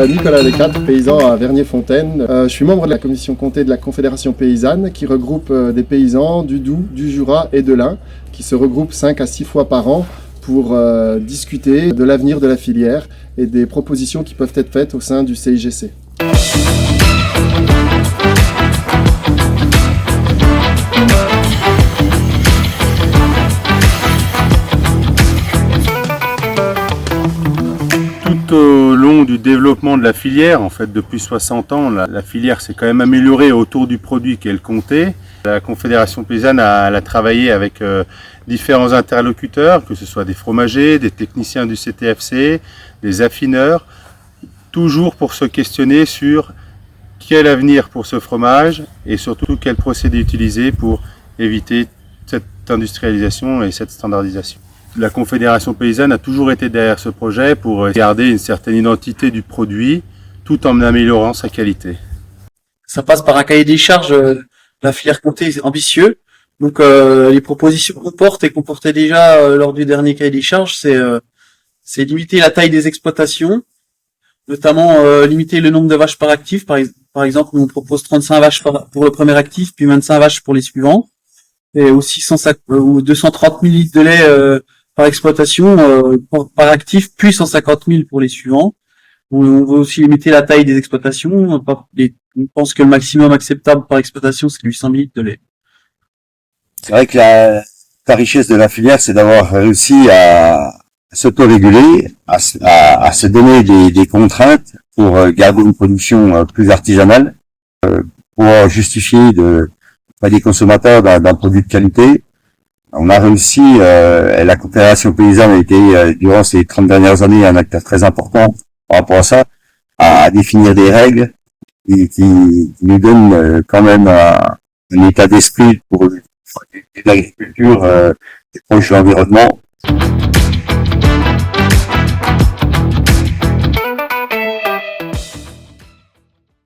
Nicolas Descâtres, paysan à Vernier-Fontaine. Je suis membre de la commission comté de la Confédération paysanne qui regroupe des paysans du Doubs, du Jura et de l'Ain qui se regroupent 5 à 6 fois par an pour discuter de l'avenir de la filière et des propositions qui peuvent être faites au sein du CIGC. Tout au long du développement de la filière, en fait depuis 60 ans, la filière s'est quand même améliorée autour du produit qu'est le comté. La Confédération paysanne elle a travaillé avec différents interlocuteurs, que ce soit des fromagers, des techniciens du CTFC, des affineurs, toujours pour se questionner sur quel avenir pour ce fromage et surtout quel procédé utiliser pour éviter cette industrialisation et cette standardisation. La Confédération paysanne a toujours été derrière ce projet pour garder une certaine identité du produit tout en améliorant sa qualité. Ça passe par un cahier des charges, la filière comté ambitieux. Donc les propositions qu'on porte et qu'on portait déjà lors du dernier cahier des charges, c'est limiter la taille des exploitations, notamment limiter le nombre de vaches par actif. Par exemple, nous on propose 35 vaches pour le premier actif, puis 25 vaches pour les suivants. Et aussi 230 000 litres de lait par exploitation par actif, puis 150 000 pour les suivants. On veut aussi limiter la taille des exploitations. On pense que le maximum acceptable par exploitation, c'est 800 000 litres de lait. C'est vrai que la richesse de la filière, c'est d'avoir réussi à s'autoréguler, à se donner des contraintes pour garder une production plus artisanale, pour justifier des consommateurs d'un produit de qualité. On a réussi, la Confédération paysanne a été, durant ces 30 dernières années, un acteur très important par rapport à ça, à définir des règles qui nous donnent quand même un état d'esprit pour l'agriculture proche de l'environnement.